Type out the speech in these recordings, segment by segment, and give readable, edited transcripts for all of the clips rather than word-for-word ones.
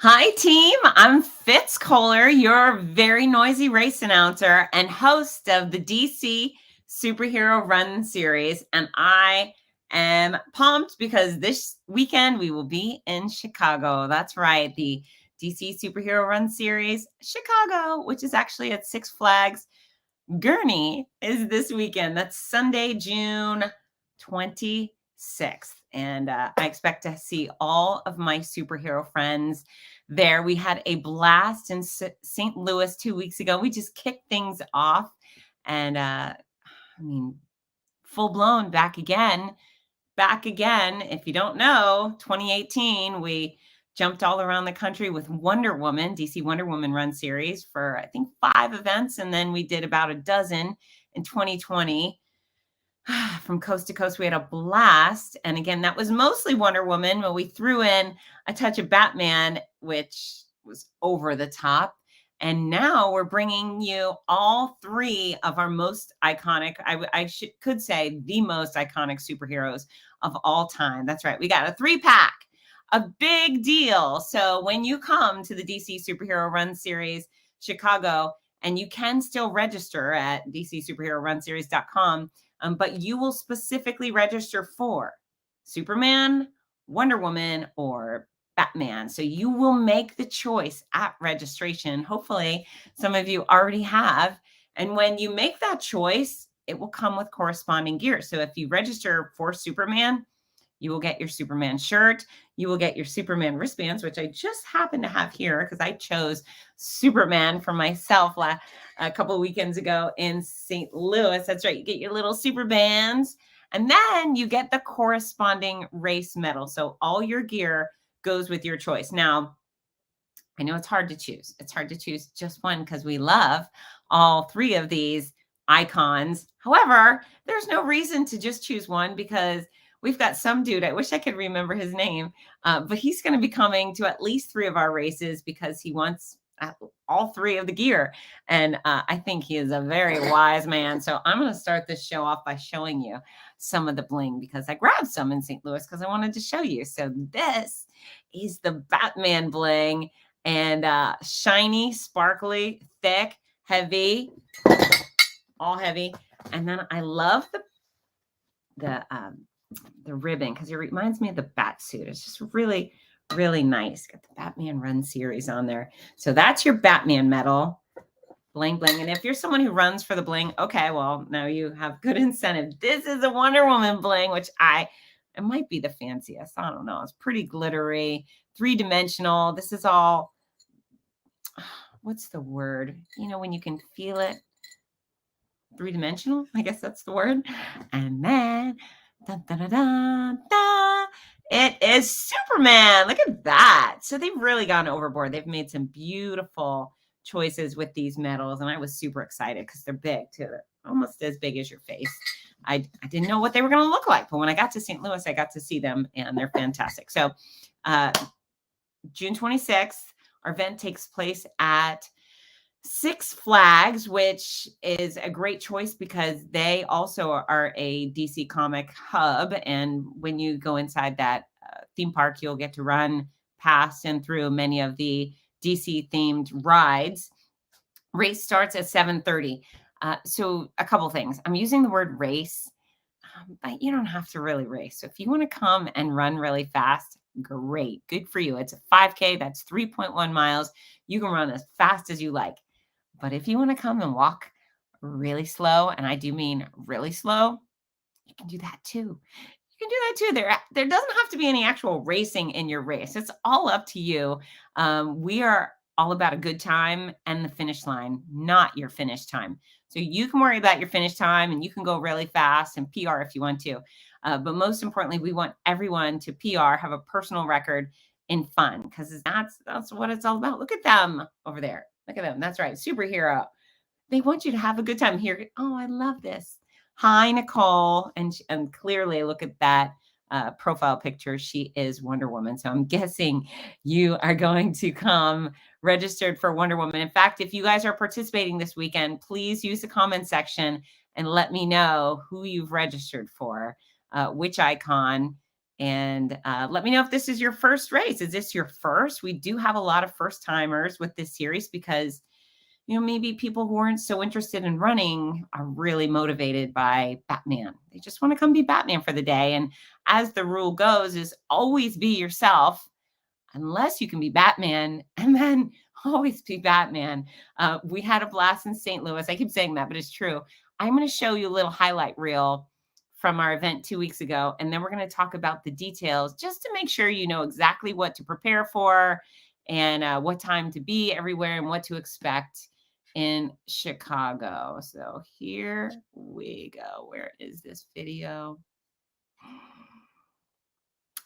Hi, team. I'm Fitz Koehler, your very noisy race announcer and host of the DC Superhero Run series. And I am pumped because this weekend we will be in Chicago. That's right, the DC Superhero Run series, Chicago, which is actually at Six Flags Gurney, is this weekend. That's Sunday, June 26th. And I expect to see all of my superhero friends there. We had a blast in St. Louis 2 weeks ago. We just kicked things off. And full blown back again. Back again. If you don't know, 2018, we jumped all around the country with Wonder Woman, DC Wonder Woman Run series for, I think, 5 events. And then we did about a dozen in 2020. From coast to coast, we had a blast. And again, that was mostly Wonder Woman, but we threw in a touch of Batman, which was over the top. And now we're bringing you all 3 of our most iconic, could say the most iconic superheroes of all time. That's right. We got a 3-pack, a big deal. So when you come to the DC Superhero Run Series Chicago, and you can still register at dcsuperherorunseries.com, but you will specifically register for Superman, Wonder Woman, or Batman. So you will make the choice at registration. Hopefully, some of you already have. And when you make that choice, it will come with corresponding gear. So if you register for Superman, you will get your Superman shirt. You will get your Superman wristbands, which I just happen to have here because I chose Superman for myself a couple of weekends ago in St. Louis. That's right. You get your little super bands, and then you get the corresponding race medal. So all your gear goes with your choice. Now, I know it's hard to choose. It's hard to choose just one because we love all 3 of these icons. However, there's no reason to just choose one because we've got some dude, I wish I could remember his name, but he's going to be coming to at least 3 of our races because he wants all 3 of the gear. And I think he is a very wise man. So I'm going to start this show off by showing you some of the bling because I grabbed some in St. Louis because I wanted to show you. So this is the Batman bling, and shiny, sparkly, thick, heavy, all heavy. And then I love the ribbon because it reminds me of the bat suit. It's just really, really nice. Got the Batman Run series on there. So that's your Batman medal. Bling, bling. And if you're someone who runs for the bling, okay, well, now you have good incentive. This is a Wonder Woman bling, which it might be the fanciest. I don't know. It's pretty glittery, 3-dimensional. This is all, what's the word? You know, when you can feel it. 3-dimensional, I guess that's the word. And then dun, dun, dun, dun, dun, it is Superman. Look at that. So they've really gone overboard. They've made some beautiful choices with these medals, and I was super excited because they're big too. They're almost as big as your face. I didn't know what they were going to look like, but when I got to St. Louis, I got to see them, and they're fantastic. So June 26th, our event takes place at Six Flags, which is a great choice because they also are a DC comic hub. And when you go inside that theme park, you'll get to run past and through many of the DC themed rides. Race starts at 7:30. So a couple things. I'm using the word race, but you don't have to really race. So if you want to come and run really fast, great. Good for you. It's a 5K. That's 3.1 miles. You can run as fast as you like. But if you want to come and walk really slow, and I do mean really slow, you can do that too. You can do that too. There doesn't have to be any actual racing in your race. It's all up to you. We are all about a good time and the finish line, not your finish time. So you can worry about your finish time and you can go really fast and PR if you want to. But most importantly, we want everyone to PR, have a personal record in fun, because that's what it's all about. Look at them over there. Look at them. That's right. Superhero. They want you to have a good time here. Oh, I love this. Hi, Nicole. And clearly, look at that profile picture. She is Wonder Woman. So I'm guessing you are going to come registered for Wonder Woman. In fact, if you guys are participating this weekend, please use the comment section and let me know who you've registered for, which icon. And let me know if this is your first race. Is this your first? We do have a lot of first timers with this series because, maybe people who aren't so interested in running are really motivated by Batman. They just want to come be Batman for the day. And as the rule goes, is always be yourself unless you can be Batman, and then always be Batman. We had a blast in St. Louis. I keep saying that, but it's true. I'm going to show you a little highlight reel from our event 2 weeks ago, and then we're going to talk about the details just to make sure you know exactly what to prepare for and what time to be everywhere and what to expect in Chicago. So here we go. Where is this video?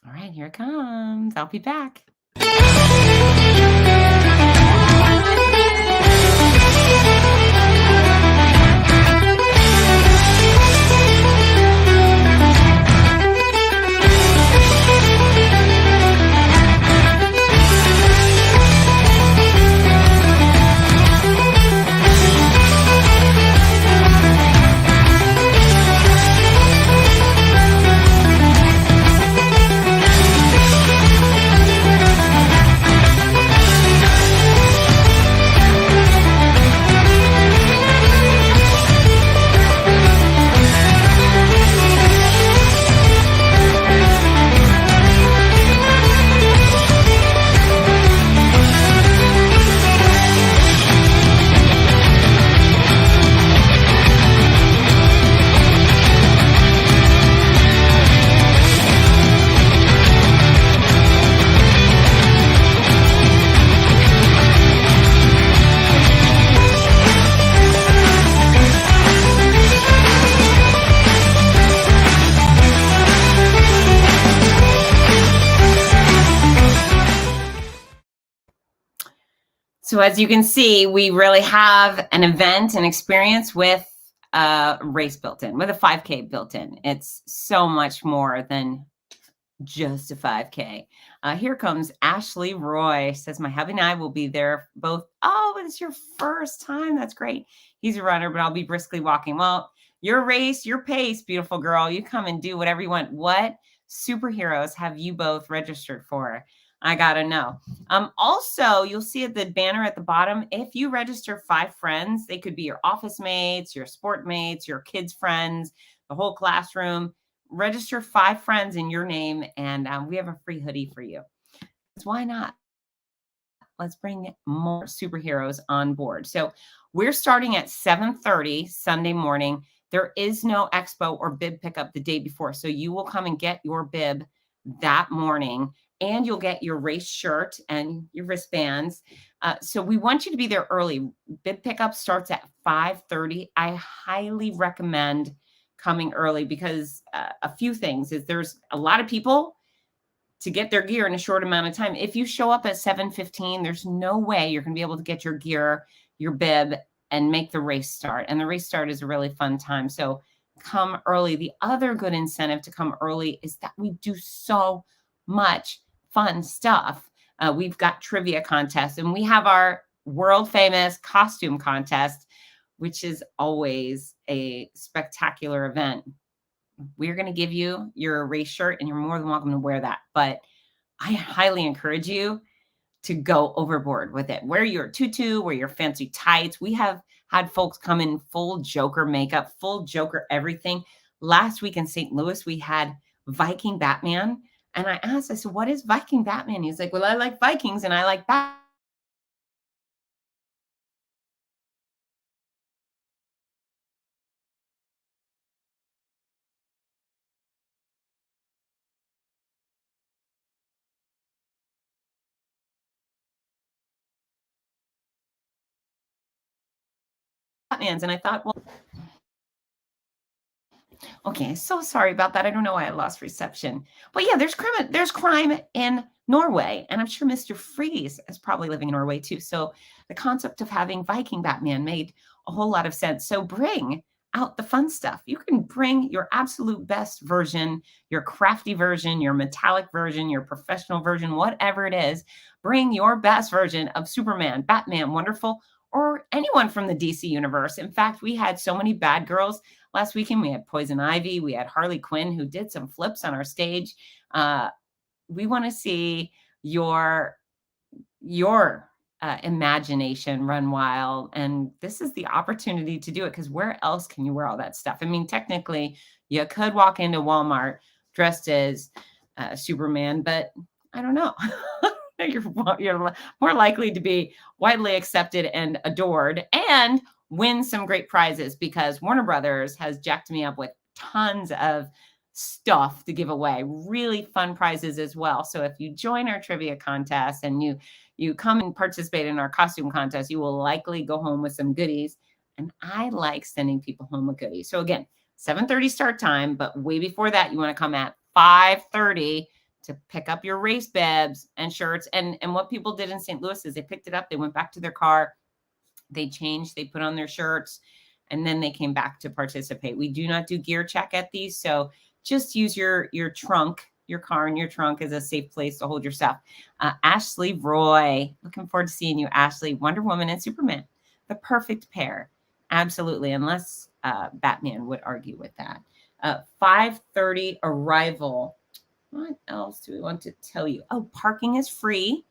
All right, here it comes. I'll be back. So as you can see, we really have an event and experience with a race built in, with a 5K built in. It's so much more than just a 5K. Here comes Ashley Roy. Says, my hubby and I will be there both. Oh, it's your first time. That's great. He's a runner, but I'll be briskly walking. Well, your race, your pace, beautiful girl. You come and do whatever you want. What superheroes have you both registered for? I got to know. Also, you'll see at the banner at the bottom, if you register 5 friends, they could be your office mates, your sport mates, your kids' friends, the whole classroom. Register 5 friends in your name, and we have a free hoodie for you. Why not? Let's bring more superheroes on board. So we're starting at 7:30 Sunday morning. There is no expo or bib pickup the day before. So you will come and get your bib that morning, and you'll get your race shirt and your wristbands. So we want you to be there early. Bib pickup starts at 5:30. I highly recommend coming early because a few things is there's a lot of people to get their gear in a short amount of time. If you show up at 7:15, there's no way you're going to be able to get your gear, your bib, and make the race start. And the race start is a really fun time. So come early. The other good incentive to come early is that we do so much fun stuff. We've got trivia contests, and we have our world famous costume contest, which is always a spectacular event. We're going to give you your race shirt, and you're more than welcome to wear that. But I highly encourage you to go overboard with it. Wear your tutu, wear your fancy tights. We have had folks come in full Joker makeup, full Joker everything. Last week in St. Louis, we had Viking Batman. And I asked, I said, what is Viking Batman? He's like, well, I like Vikings and I like Batmans. And I thought, well, okay, so sorry about that. I don't know why I lost reception. But yeah, there's crime in Norway, and I'm sure Mr. Freeze is probably living in Norway too. So the concept of having Viking Batman made a whole lot of sense. So bring out the fun stuff. You can bring your absolute best version, your crafty version, your metallic version, your professional version, whatever it is. Bring your best version of Superman, Batman, Wonderful, or anyone from the DC universe. In fact, we had so many bad girls last weekend. We had Poison Ivy. We had Harley Quinn, who did some flips on our stage. Uh, we want to see your your imagination run wild, and this is the opportunity to do it because where else can you wear all that stuff? I mean, technically, you could walk into Walmart dressed as Superman, but I don't know. You're more likely to be widely accepted and adored and win some great prizes because Warner Brothers has jacked me up with tons of stuff to give away, really fun prizes as well. So if you join our trivia contest and you come and participate in our costume contest, you will likely go home with some goodies. And I like sending people home with goodies. So again, 7:30 start time, but way before that, you want to come at 5:30 to pick up your race bibs and shirts. And what people did in St. Louis is they picked it up, they went back to their car, they changed, they put on their shirts, and then they came back to participate. We do not do gear check at these, so just use your trunk, your car and your trunk as a safe place to hold your stuff. Ashley Roy, looking forward to seeing you, Ashley. Wonder Woman and Superman, the perfect pair. Absolutely, unless Batman would argue with that. 5:30 arrival. What else do we want to tell you? Oh, parking is free.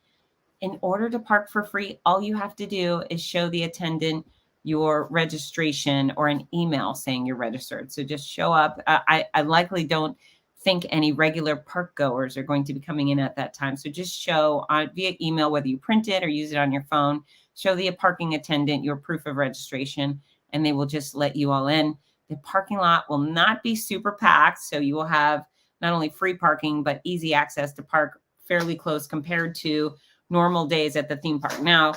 In order to park for free, all you have to do is show the attendant your registration or an email saying you're registered. So just show up. I likely don't think any regular park goers are going to be coming in at that time. So just show via email, whether you print it or use it on your phone, show the parking attendant your proof of registration, and they will just let you all in. The parking lot will not be super packed. So you will have not only free parking, but easy access to park fairly close compared to normal days at the theme park. Now,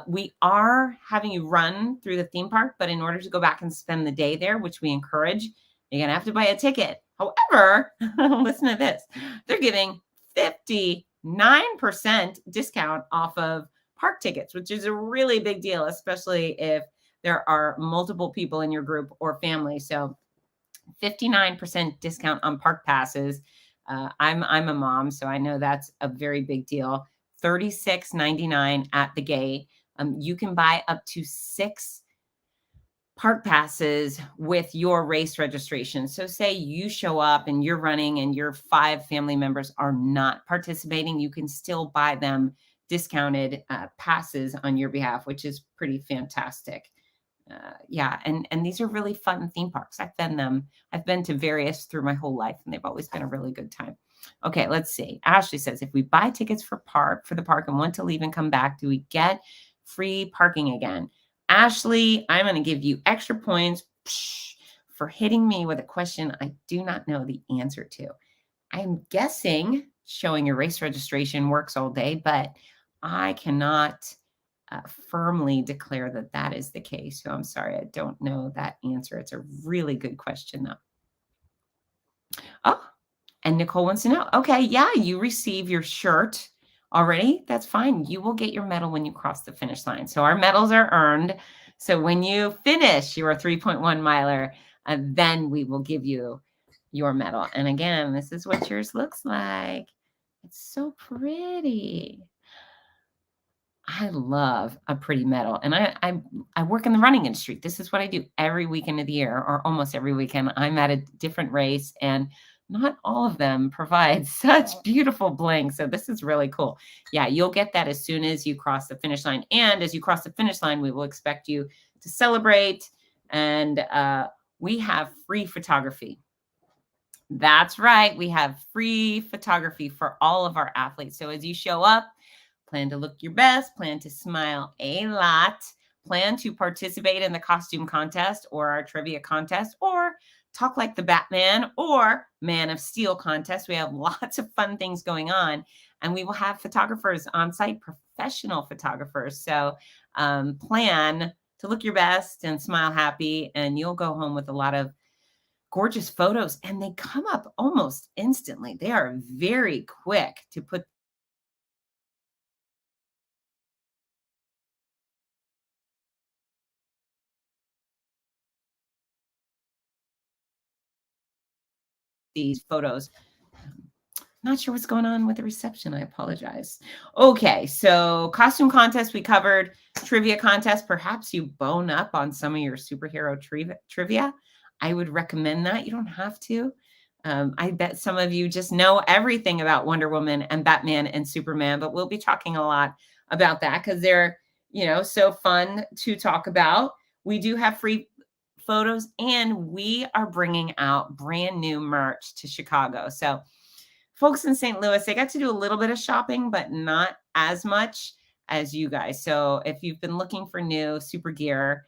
we are having you run through the theme park, but in order to go back and spend the day there, which we encourage, you're going to have to buy a ticket. However, listen to this. They're giving 59% discount off of park tickets, which is a really big deal, especially if there are multiple people in your group or family. So 59% discount on park passes. I'm a mom, so I know that's a very big deal. $36.99 at the gate. You can buy up to 6 park passes with your race registration. So say you show up and you're running and your 5 family members are not participating, you can still buy them discounted passes on your behalf, which is pretty fantastic. Yeah, and these are really fun theme parks. I've been to various through my whole life, and they've always been a really good time. Okay, let's see. Ashley says, if we buy tickets for the park and want to leave and come back, do we get free parking again? Ashley, I'm going to give you extra points for hitting me with a question I do not know the answer to. I'm guessing showing your race registration works all day, but I cannot firmly declare that that is the case. So I'm sorry, I don't know that answer. It's a really good question, though. Oh, and Nicole wants to know, okay, yeah, you receive your shirt already. That's fine. You will get your medal when you cross the finish line. So our medals are earned. So when you finish your 3.1 miler, then we will give you your medal. And again, this is what yours looks like. It's so pretty. I love a pretty medal, and I work in the running industry. This is what I do every weekend of the year, or almost every weekend. I'm at a different race, and not all of them provide such beautiful bling. So this is really cool. Yeah, you'll get that as soon as you cross the finish line. And as you cross the finish line, we will expect you to celebrate. And we have free photography. That's right. We have free photography for all of our athletes. So as you show up, plan to look your best, plan to smile a lot, plan to participate in the costume contest or our trivia contest, or talk like the Batman or Man of Steel contest. We have lots of fun things going on, and we will have photographers on site, professional photographers. So plan to look your best and smile happy, and you'll go home with a lot of gorgeous photos, and they come up almost instantly. They are very quick to put these photos. Not sure what's going on with the reception. I apologize. Okay, so costume contest we covered. Trivia contest, perhaps you bone up on some of your superhero trivia. I would recommend that. You don't have to. I bet some of you just know everything about Wonder Woman and Batman and Superman, but we'll be talking a lot about that because they're, so fun to talk about. We do have free photos and we are bringing out brand new merch to Chicago. So, folks in St. Louis, they got to do a little bit of shopping, but not as much as you guys. So, if you've been looking for new super gear,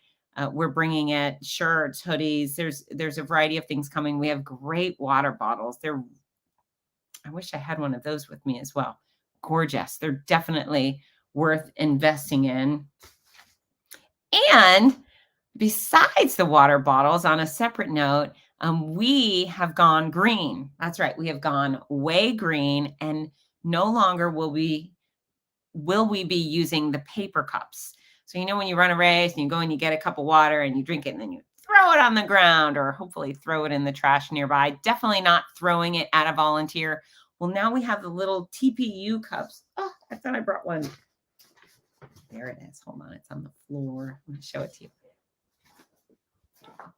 we're bringing it, shirts, hoodies. There's a variety of things coming. We have great water bottles. I wish I had one of those with me as well. Gorgeous. They're definitely worth investing in. And besides the water bottles, on a separate note, we have gone green. That's right. We have gone way green, and no longer will we be using the paper cups. So, when you run a race and you go and you get a cup of water and you drink it and then you throw it on the ground or hopefully throw it in the trash nearby, definitely not throwing it at a volunteer. Well, now we have the little TPU cups. Oh, I thought I brought one. There it is. Hold on. It's on the floor. I'm going to show it to you.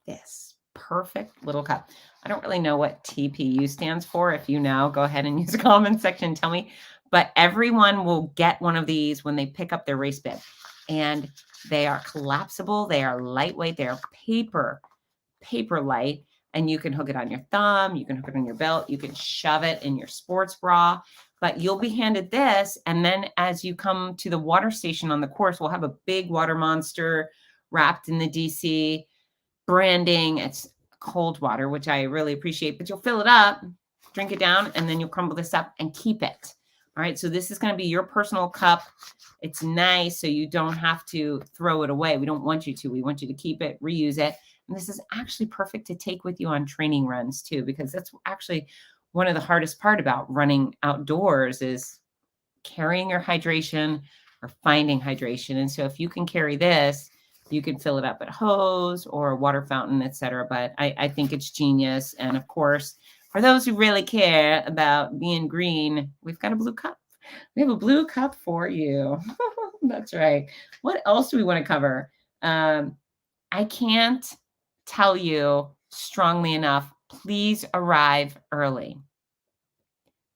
This perfect little cup. I don't really know what TPU stands for. If you know, go ahead and use the comment section and tell me. But everyone will get one of these when they pick up their race bib. And they are collapsible. They are lightweight. They are paper light. And you can hook it on your thumb. You can hook it on your belt. You can shove it in your sports bra. But you'll be handed this. And then as you come to the water station on the course, we'll have a big water monster wrapped in the DC branding. It's cold water, which I really appreciate. But you'll fill it up, drink it down, and then you'll crumble this up and keep it. All right, so this is going to be your personal cup. It's nice, so you don't have to throw it away. We don't want you to. We want you to keep it, reuse it. And this is actually perfect to take with you on training runs too, because that's actually one of the hardest part about running outdoors is carrying your hydration or finding hydration. And so if you can carry this, you can fill it up at hose or a water fountain, etc. But I think it's genius. And of course, for those who really care about being green, we've got a blue cup. We have a blue cup for you. That's right. What else do we want to cover? I can't tell you strongly enough, please arrive early.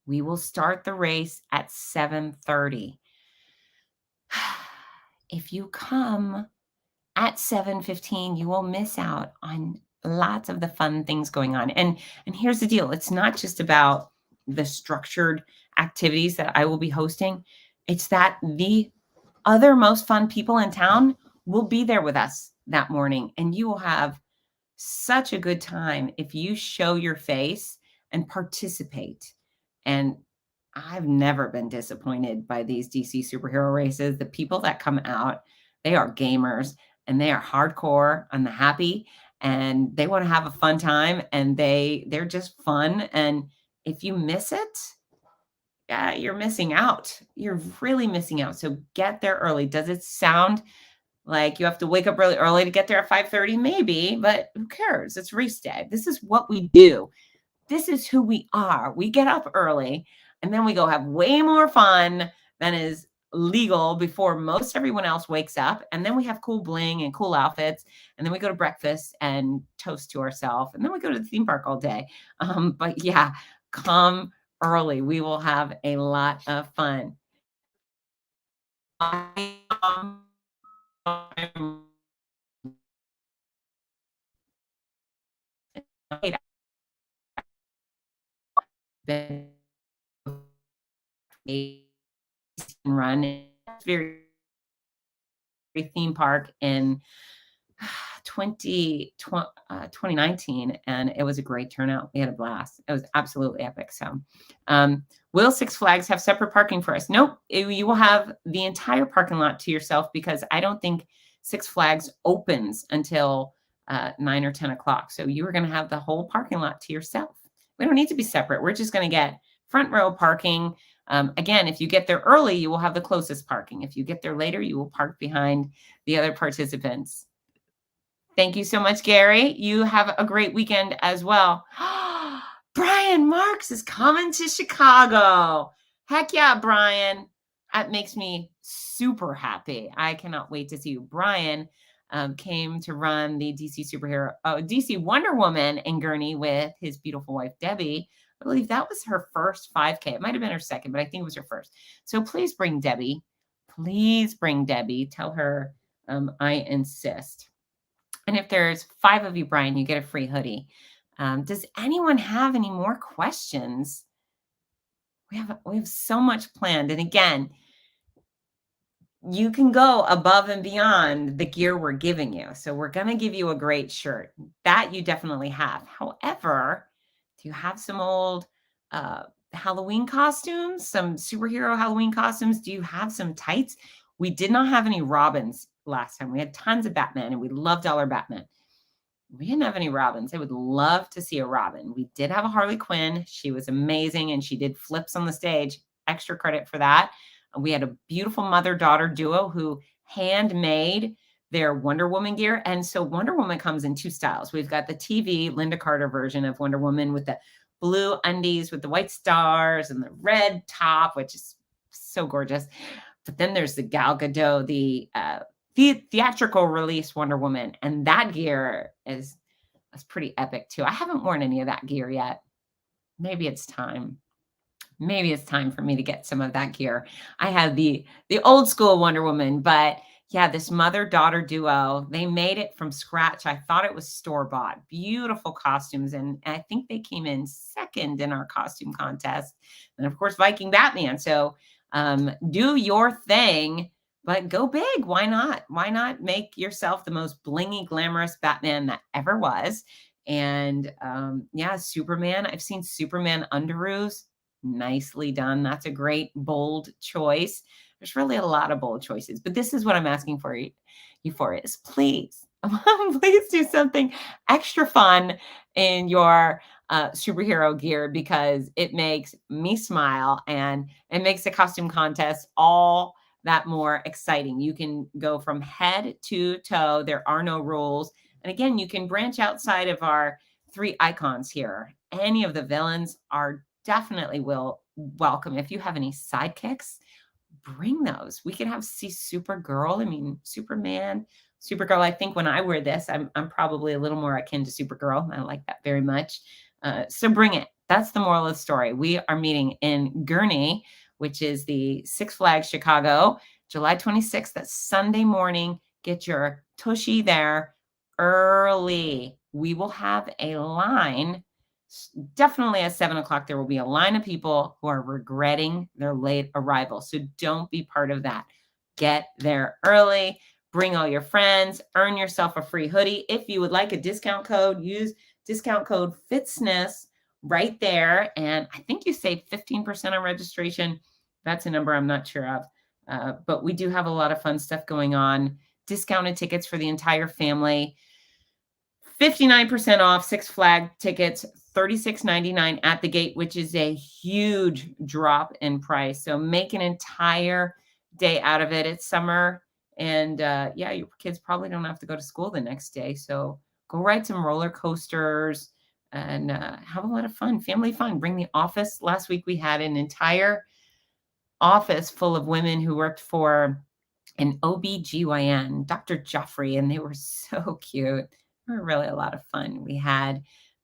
We will start the race at 7:30. If you come at 7:15, you will miss out on lots of the fun things going on. And here's the deal. It's not just about the structured activities that I will be hosting. It's that the other most fun people in town will be there with us that morning. And you will have such a good time if you show your face and participate. And I've never been disappointed by these DC superhero races. The people that come out, they are gamers and they are hardcore on the happy and they want to have a fun time and they're just fun. And if you miss it, yeah, you're missing out. You're really missing out. So get there early. Does it sound like you have to wake up really early to get there at 5:30? Maybe, but who cares? It's race day. This is what we do. This is who we are. We get up early and then we go have way more fun than is legal before most everyone else wakes up. And then we have cool bling and cool outfits. And then we go to breakfast and toast to ourselves. And then we go to the theme park all day. But yeah, come early. We will have a lot of fun. Run very theme park in 2019, and it was a great turnout. We had a blast. It was absolutely epic. So will Six Flags have separate parking for us? Nope. You will have the entire parking lot to yourself because I don't think Six Flags opens until 9 or 10 o'clock. So you are going to have the whole parking lot to yourself. We don't need to be separate. We're just going to get front row parking. Again, if you get there early, you will have the closest parking. If you get there later, you will park behind the other participants. Thank you so much, Gary. You have a great weekend as well. Brian Marks is coming to Chicago. Heck yeah, Brian. That makes me super happy. I cannot wait to see you. Brian came to run the DC Wonder Woman in Gurnee with his beautiful wife, Debbie. I believe that was her first 5K. It might have been her second, but I think it was her first. So please bring Debbie. Please bring Debbie. Tell her I insist. And if there's 5 of you, Brian, you get a free hoodie. Does anyone have any more questions? We have so much planned. And again, you can go above and beyond the gear we're giving you. So we're going to give you a great shirt that you definitely have. However, do you have some old Halloween costumes, some superhero Halloween costumes? Do you have some tights? We did not have any Robins last time. We had tons of Batman and we loved all our Batman. We didn't have any Robins. I would love to see a Robin. We did have a Harley Quinn. She was amazing and she did flips on the stage. Extra credit for that. We had a beautiful mother-daughter duo who handmade their Wonder Woman gear. And so Wonder Woman comes in 2 styles. We've got the TV Linda Carter version of Wonder Woman with the blue undies with the white stars and the red top, which is so gorgeous. But then there's the Gal Gadot, the theatrical release Wonder Woman, and that gear is pretty epic too. I haven't worn any of that gear yet. Maybe it's time. Maybe it's time for me to get some of that gear. I had the old school Wonder Woman, but yeah, this mother-daughter duo, they made it from scratch. I thought it was store-bought. Beautiful costumes, and I think they came in second in our costume contest. And of course, Viking Batman. So do your thing. But go big. Why not? Why not make yourself the most blingy, glamorous Batman that ever was? And yeah, Superman. I've seen Superman underoos. Nicely done. That's a great, bold choice. There's really a lot of bold choices. But this is what I'm asking for you for is please, please do something extra fun in your superhero gear because it makes me smile and it makes the costume contest all that more exciting. You can go from head to toe. There are no rules. And again, you can branch outside of our 3 icons here. Any of the villains are definitely welcome. If you have any sidekicks, bring those. We could have Supergirl. I mean, Superman, Supergirl. I think when I wear this, I'm probably a little more akin to Supergirl. I like that very much. So bring it. That's the moral of the story. We are meeting in Gurnee, which is the Six Flags Chicago, July 26th. That's Sunday morning. Get your tushy there early. We will have a line. Definitely at 7:00, there will be a line of people who are regretting their late arrival. So don't be part of that. Get there early. Bring all your friends. Earn yourself a free hoodie. If you would like a discount code, use discount code FITZNESS right there. And I think you save 15% on registration. That's a number I'm not sure of. But we do have a lot of fun stuff going on. Discounted tickets for the entire family. 59% off Six Flag tickets, $36.99 at the gate, which is a huge drop in price. So make an entire day out of it. It's summer. And yeah, your kids probably don't have to go to school the next day. So go ride some roller coasters and have a lot of fun, family fun. Bring the office. Last week we had an entire office full of women who worked for an OBGYN, Dr. Joffrey, and they were so cute. They were really a lot of fun. We had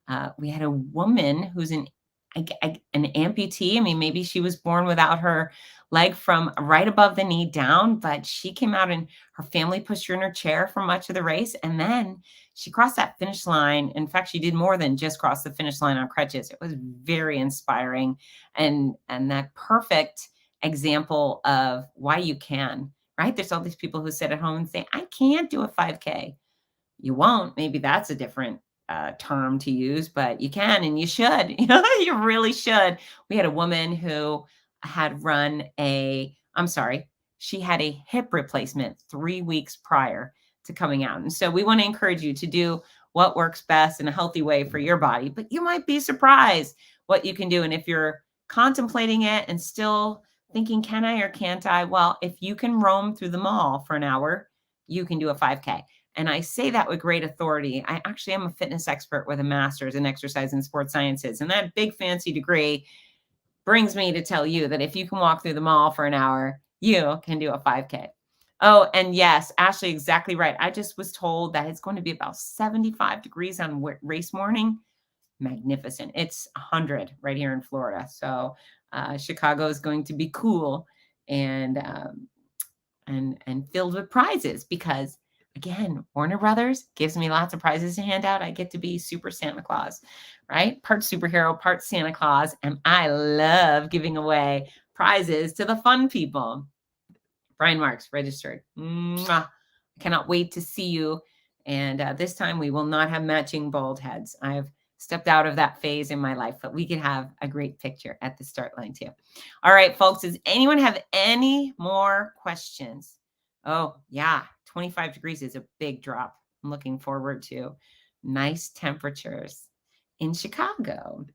a woman who's an amputee. I mean, maybe she was born without her leg from right above the knee down, but she came out and her family pushed her in her chair for much of the race. And then she crossed that finish line. In fact, she did more than just cross the finish line on crutches. It was very inspiring and that perfect example of why you can, right? There's all these people who sit at home and say, I can't do a 5K. You won't. Maybe that's a different term to use, but you can and you should. You really should. We had a woman who had she had a hip replacement 3 weeks prior to coming out. And so we want to encourage you to do what works best in a healthy way for your body, but you might be surprised what you can do. And if you're contemplating it and still thinking, can I or can't I? Well, if you can roam through the mall for an hour, you can do a 5K. And I say that with great authority. I actually am a fitness expert with a master's in exercise and sports sciences. And that big fancy degree brings me to tell you that if you can walk through the mall for an hour, you can do a 5K. Oh, and yes, Ashley, exactly right. I just was told that it's going to be about 75 degrees on race morning. Magnificent. It's 100 right here in Florida. So Chicago is going to be cool and and filled with prizes because again, Warner Brothers gives me lots of prizes to hand out. I get to be super Santa Claus, right? Part superhero, part Santa Claus, and I love giving away prizes to the fun people. Brian Marks, registered. Mwah. I cannot wait to see you. And this time we will not have matching bald heads. I've stepped out of that phase in my life, but we could have a great picture at the start line too. All right, folks, does anyone have any more questions? Oh, yeah, 25 degrees is a big drop. I'm looking forward to nice temperatures in Chicago.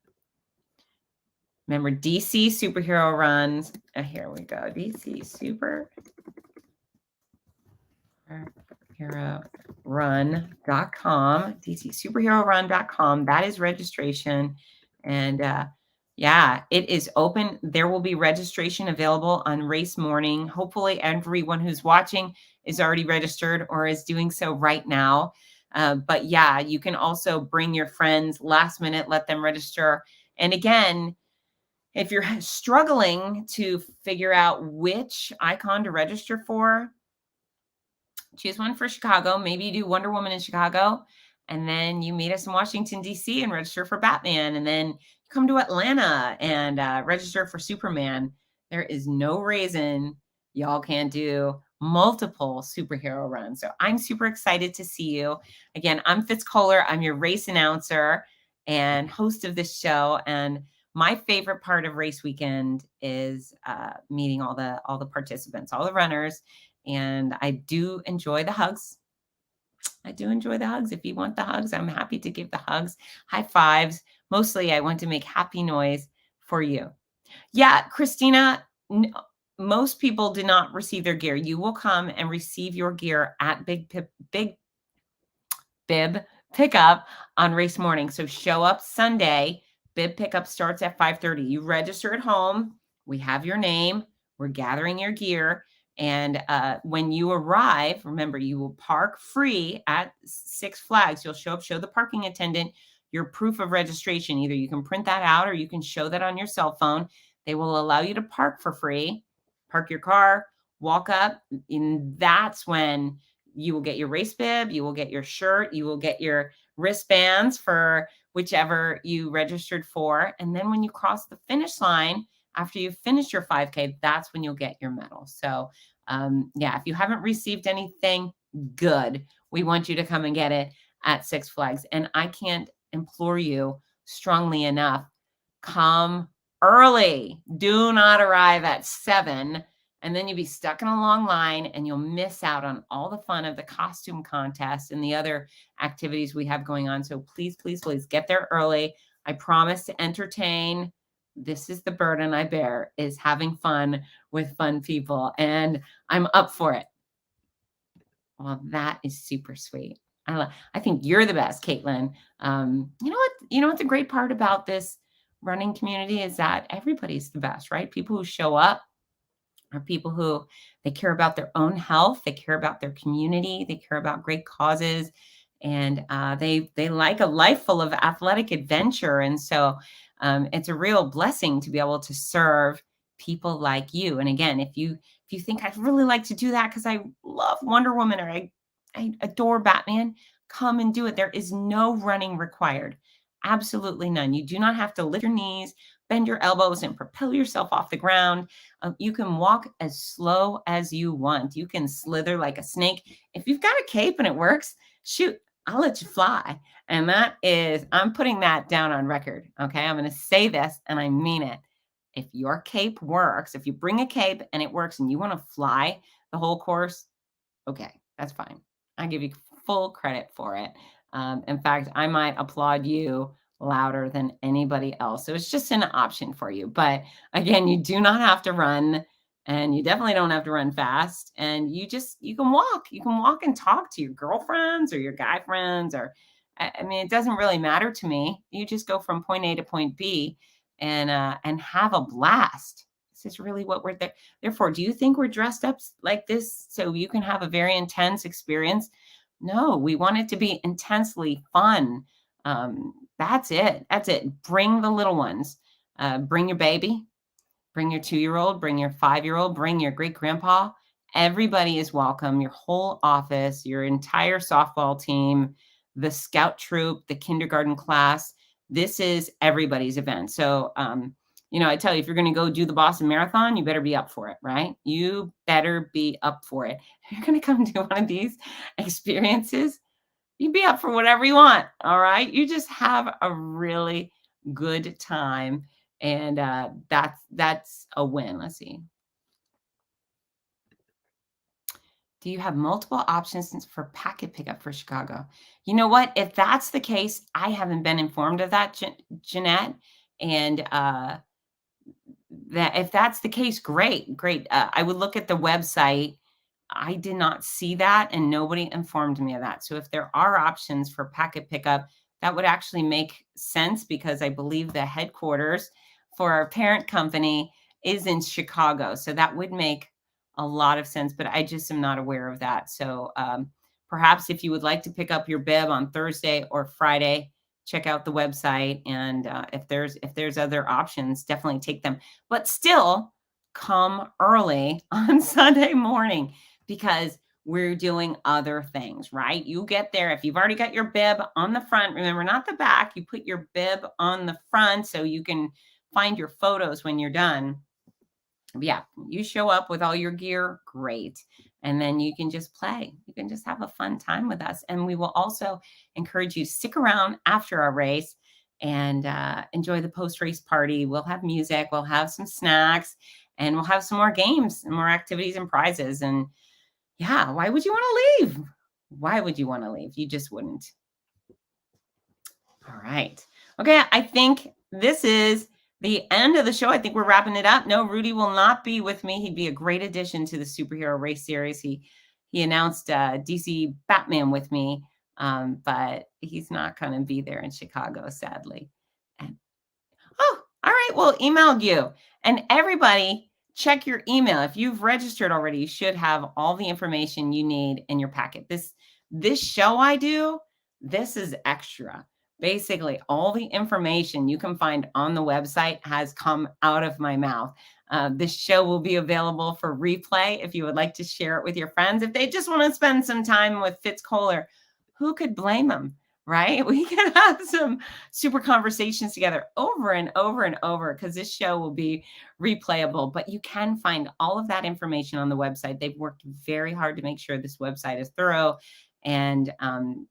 Remember, DC Superhero runs. Here we go. DC Super superherorun.com, dcsuperherorun.com. That is registration. And yeah, it is open. There will be registration available on race morning. Hopefully, everyone who's watching is already registered or is doing so right now. But yeah, you can also bring your friends last minute, let them register. And again, if you're struggling to figure out which icon to register for, choose one for Chicago. Maybe you do Wonder Woman in Chicago, and then you meet us in Washington, D.C. and register for Batman. And then you come to Atlanta and register for Superman. There is no reason y'all can't do multiple superhero runs. So I'm super excited to see you. Again, I'm Fitz Koehler. I'm your race announcer and host of this show. And my favorite part of race weekend is meeting all the participants, all the runners, and I do enjoy the hugs. I do enjoy the hugs. If you want the hugs, I'm happy to give the hugs, high fives. Mostly, I want to make happy noise for you. Yeah, Christina, most people do not receive their gear. You will come and receive your gear at Big Bib pickup on race morning. So show up Sunday. Bib pickup starts at 5:30. You register at home. We have your name. We're gathering your gear. And when you arrive, remember, you will park free at Six Flags. You'll show up, show the parking attendant your proof of registration. Either you can print that out or you can show that on your cell phone. They will allow you to park for free, park your car, walk up. And that's when you will get your race bib, you will get your shirt, you will get your wristbands for whichever you registered for. And then when you cross the finish line, after you finish your 5K, that's when you'll get your medal. So yeah, if you haven't received anything, good. We want you to come and get it at Six Flags. And I can't implore you strongly enough, come early. Do not arrive at 7, and then you'll be stuck in a long line and you'll miss out on all the fun of the costume contest and the other activities we have going on. So please, please, please get there early. I promise to entertain. This is the burden I bear, is having fun with fun people, and I'm up for it. Well, that is super sweet. I think you're the best, Caitlin. You know what? You know what the great part about this running community is that everybody's the best, right? People who show up are people who they care about their own health, they care about their community, they care about great causes, and they like a life full of athletic adventure. And so it's a real blessing to be able to serve people like you. And again, if you think I'd really like to do that because I love Wonder Woman or I adore Batman, come and do it. There is no running required. Absolutely none. You do not have to lift your knees, bend your elbows, and propel yourself off the ground. You can walk as slow as you want. You can slither like a snake. If you've got a cape and it works, shoot, I'll let you fly. And that is, I'm putting that down on record. Okay. I'm going to say this and I mean it. If your cape works, if you bring a cape and it works and you want to fly the whole course, okay, that's fine. I give you full credit for it. In fact, I might applaud you louder than anybody else. So it's just an option for you. But again, you do not have to run, and you definitely don't have to run fast. And you can walk. You can walk and talk to your girlfriends or your guy friends, or I mean, it doesn't really matter to me. You just go from point A to point B and have a blast. This is really what we're there for. Do you think we're dressed up like this so you can have a very intense experience? No, we want it to be intensely fun. That's it. That's it. Bring the little ones. Bring your baby. Bring your 2-year-old, bring your 5-year-old, bring your great grandpa. Everybody is welcome. Your whole office, your entire softball team, the scout troop, the kindergarten class. This is everybody's event. So, I tell you, if you're going to go do the Boston Marathon, you better be up for it, right? You better be up for it. If you're going to come do one of these experiences, you be up for whatever you want. All right. You just have a really good time. And that's a win. Let's see. Do you have multiple options for packet pickup for Chicago? You know what? If that's the case, I haven't been informed of that, Jeanette. And that if that's the case, great, great. I would look at the website. I did not see that, and nobody informed me of that. So if there are options for packet pickup, that would actually make sense because I believe the headquarters for our parent company is in Chicago. So that would make a lot of sense, but I just am not aware of that. So perhaps if you would like to pick up your bib on Thursday or Friday, check out the website. And if there's other options, definitely take them. But still, come early on Sunday morning because we're doing other things, right? You get there. If you've already got your bib on the front, remember, not the back, you put your bib on the front so you can find your photos when you're done. Yeah, you show up with all your gear, great. And then you can just play. You can just have a fun time with us. And we will also encourage you to stick around after our race and enjoy the post-race party. We'll have music, we'll have some snacks, and we'll have some more games and more activities and prizes. And yeah, why would you want to leave? Why would you want to leave? You just wouldn't. All right. Okay, I think this is the end of the show. I think we're wrapping it up. No, Rudy will not be with me. He'd be a great addition to the superhero race series. He announced DC Batman with me, but he's not going to be there in Chicago, sadly. And oh, all right. Well, emailed you. And everybody, check your email. If you've registered already, you should have all the information you need in your packet. This show I do, this is extra. Basically, all the information you can find on the website has come out of my mouth. This show will be available for replay if you would like to share it with your friends. If they just want to spend some time with Fitz Koehler, who could blame them? Right? We can have some super conversations together over and over and over because this show will be replayable. But you can find all of that information on the website. They've worked very hard to make sure this website is thorough and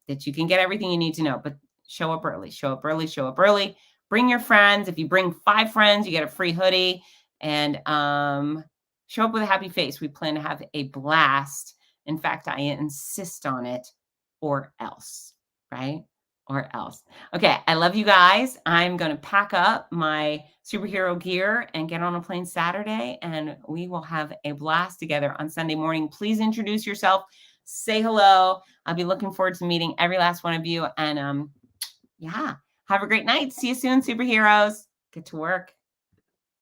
that you can get everything you need to know. But show up early, show up early, show up early. Bring your friends. If you bring 5 friends, you get a free hoodie. And show up with a happy face. We plan to have a blast. In fact, I insist on it, or else. Right? Or else. Okay, I love you guys. I'm going to pack up my superhero gear and get on a plane Saturday, and we will have a blast together on Sunday morning. Please introduce yourself. Say hello. I'll be looking forward to meeting every last one of you. And yeah, have a great night. See you soon, superheroes. Get to work.